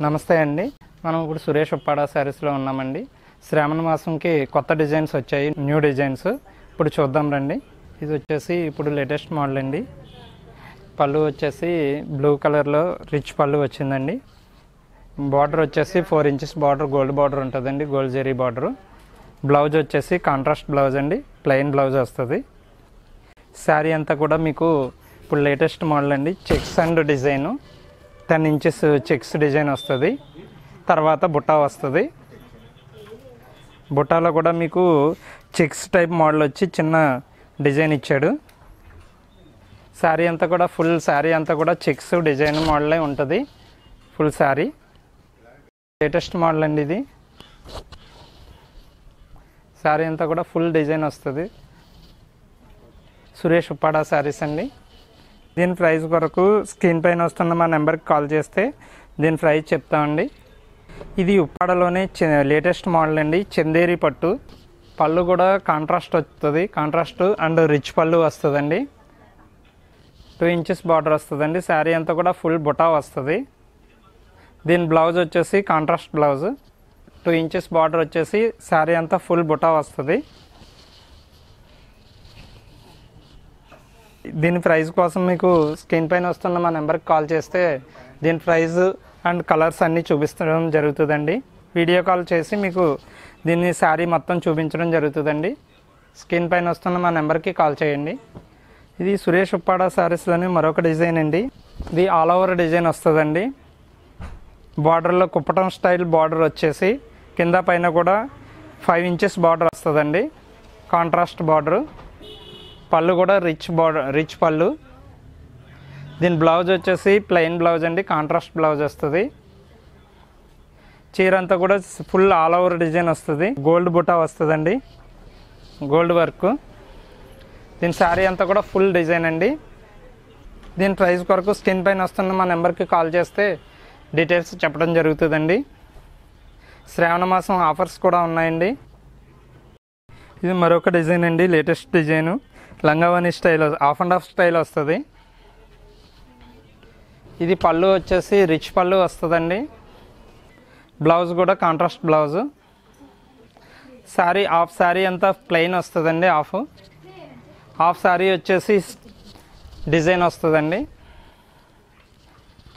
నమస్తే అండి. మనం ఇప్పుడు సురేష్ ఉప్పాడ శారీస్లో ఉన్నామండి. శ్రావణ మాసంకి కొత్త డిజైన్స్ వచ్చాయి, న్యూ డిజైన్స్. ఇప్పుడు చూద్దాం రండి. ఇది వచ్చేసి ఇప్పుడు లేటెస్ట్ మోడల్ అండి. పళ్ళు వచ్చేసి బ్లూ కలర్లో రిచ్ పళ్ళు వచ్చిందండి. బార్డర్ వచ్చేసి 4 ఇంచెస్ బార్డర్, గోల్డ్ బార్డర్ ఉంటుందండి, గోల్డ్ జెరీ బార్డరు. బ్లౌజ్ వచ్చేసి కాంట్రాస్ట్ బ్లౌజ్ అండి, ప్లెయిన్ బ్లౌజ్ వస్తుంది. శారీ అంతా కూడా మీకు ఇప్పుడు లేటెస్ట్ మోడల్ అండి. Checks and design 10 inches checks design వస్తుంది. తర్వాత బుట్ట వస్తుంది. బుట్టాలో కూడా మీకు చెక్స్ టైప్ మోడల్ వచ్చి చిన్న డిజైన్ ఇచ్చాడు. శారీ అంతా కూడా ఫుల్ శారీ అంతా కూడా చెక్స్ డిజైన్ మోడలే ఉంటుంది. ఫుల్ శారీ లేటెస్ట్ మోడల్ అండి ఇది. శారీ అంతా కూడా ఫుల్ డిజైన్ వస్తుంది. సురేష్ ఉప్పాడ శారీస్ అండి. దీని ప్రైస్ కొరకు స్క్రీన్ పైన వస్తున్న మా నెంబర్కి కాల్ చేస్తే దీని ప్రైస్ చెప్తామండి. ఇది ఉప్పాడలోనే లేటెస్ట్ మోడల్ అండి. చందేరి పట్టు. పళ్ళు కూడా కాంట్రాస్ట్ వస్తుంది, కాంట్రాస్ట్ అండ్ రిచ్ పళ్ళు వస్తుందండి. 2 ఇంచెస్ బార్డర్ వస్తుందండి. శారీ అంతా కూడా ఫుల్ బుటా వస్తుంది. దీని బ్లౌజ్ వచ్చేసి కాంట్రాస్ట్ బ్లౌజ్. 2 ఇంచెస్ బార్డర్ వచ్చేసి శారీ అంతా ఫుల్ బుటా వస్తుంది. దీని ప్రైస్ కోసం మీకు స్క్రీన్ పైన వస్తున్న మా నెంబర్కి కాల్ చేస్తే దీని ప్రైస్ అండ్ కలర్స్ అన్నీ చూపించడం జరుగుతుందండి. వీడియో కాల్ చేసి మీకు దీన్ని శారీ మొత్తం చూపించడం జరుగుతుందండి. స్క్రీన్ పైన వస్తున్న మా నెంబర్కి కాల్ చేయండి. ఇది సురేష్ ఉప్పాడ శారీస్లోని మరొక డిజైన్ అండి. ఇది ఆల్ ఓవర్ డిజైన్ వస్తుందండి. బార్డర్లో కుప్పటం స్టైల్ బార్డర్ వచ్చేసి కింద పైన కూడా 5 ఇంచెస్ బార్డర్ వస్తుందండి, కాంట్రాస్ట్ బార్డరు. పళ్ళు కూడా రిచ్ పళ్ళు. దీని బ్లౌజ్ వచ్చేసి ప్లెయిన్ బ్లౌజ్ అండి, కాంట్రాస్ట్ బ్లౌజ్ వస్తుంది. చీర అంతా కూడా ఫుల్ ఆల్ ఓవర్ డిజైన్ వస్తుంది. గోల్డ్ బుటా వస్తుందండి, గోల్డ్ వర్క్. దీని శారీ అంతా కూడా ఫుల్ డిజైన్ అండి. దీని ప్రైస్ కొరకు స్క్రీన్ పైన వస్తున్న మా నెంబర్కి కాల్ చేస్తే డీటెయిల్స్ చెప్పడం జరుగుతుందండి. శ్రావణ మాసం ఆఫర్స్ కూడా ఉన్నాయండి. ఇది మరొక డిజైన్ అండి, latest design. Langavoni style, half and half style వస్తుంది. ఇది పళ్ళు వచ్చేసి రిచ్ పళ్ళు వస్తుందండి. బ్లౌజ్ కూడా కాంట్రాస్ట్ బ్లౌజు. శారీ అంతా ప్లెయిన్ వస్తుందండి. హాఫ్ శారీ వచ్చేసి డిజైన్ వస్తుందండి,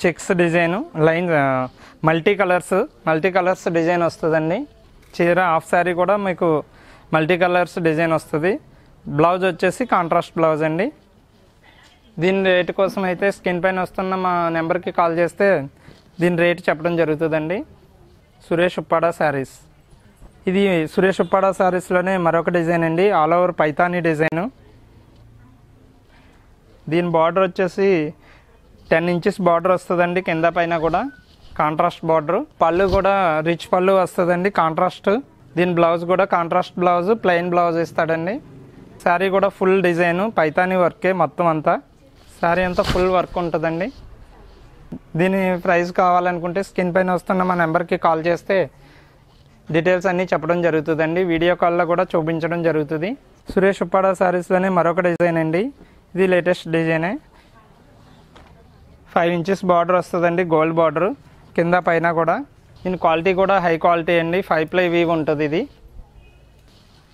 checks design, line multi colours design వస్తుందండి. చీర హాఫ్ శారీ కూడా మీకు మల్టీ కలర్స్ డిజైన్ వస్తుంది. బ్లౌజ్ వచ్చేసి కాంట్రాస్ట్ బ్లౌజ్ అండి. దీని రేటు కోసం అయితే స్క్రీన్ పైన వస్తున్న మా నెంబర్కి కాల్ చేస్తే దీని రేటు చెప్పడం జరుగుతుందండి. సురేష్ ఉప్పాడ శారీస్. ఇది సురేష్ ఉప్పాడ శారీస్లోనే మరొక డిజైన్ అండి, ఆల్ ఓవర్ పైతానీ డిజైను. దీని బార్డర్ వచ్చేసి 10 ఇంచెస్ బార్డర్ వస్తుందండి, కింద పైన కూడా కాంట్రాస్ట్ బార్డరు. పళ్ళు కూడా రిచ్ పళ్ళు వస్తుందండి, కాంట్రాస్ట్. దీని బ్లౌజ్ కూడా కాంట్రాస్ట్ బ్లౌజ్, ప్లెయిన్ బ్లౌజ్ ఇస్తాడండి. శారీ కూడా ఫుల్ డిజైను, పైతానీ వర్కే మొత్తం అంతా. శారీ అంతా ఫుల్ వర్క్ ఉంటుందండి. దీని ప్రైస్ కావాలనుకుంటే స్క్రీన్ పైన వస్తున్న మా నెంబర్కి కాల్ చేస్తే డీటెయిల్స్ అన్నీ చెప్పడం జరుగుతుందండి. వీడియో కాల్లో కూడా చూపించడం జరుగుతుంది. సురేష్ ఉప్పాడ శారీస్లోనే మరొక డిజైన్ అండి. ఇది లేటెస్ట్ డిజైనే. 5 ఇంచెస్ బార్డర్ వస్తుందండి, గోల్డ్ బార్డరు, కింద పైన కూడా. దీని క్వాలిటీ కూడా హై క్వాలిటీ అండి, 5 ప్లై వీవ్ ఉంటుంది ఇది.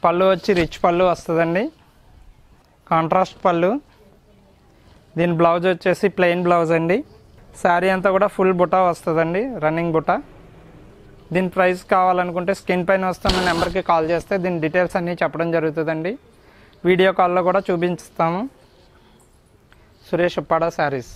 పళ్ళు వచ్చి రిచ్ పళ్ళు వస్తుందండి, కాంట్రాస్ట్ పళ్ళు. దీని బ్లౌజ్ వచ్చేసి ప్లెయిన్ బ్లౌజ్ అండి. శారీ అంతా కూడా ఫుల్ బుటా వస్తుందండి, రన్నింగ్ బుటా. దీని ప్రైస్ కావాలనుకుంటే స్క్రీన్ పైన వస్తున్న నెంబర్కి కాల్ చేస్తే దీని డీటెయిల్స్ అన్నీ చెప్పడం జరుగుతుందండి. వీడియో కాల్లో కూడా చూపిస్తాము. సురేష్ ఉప్పాడ శారీస్.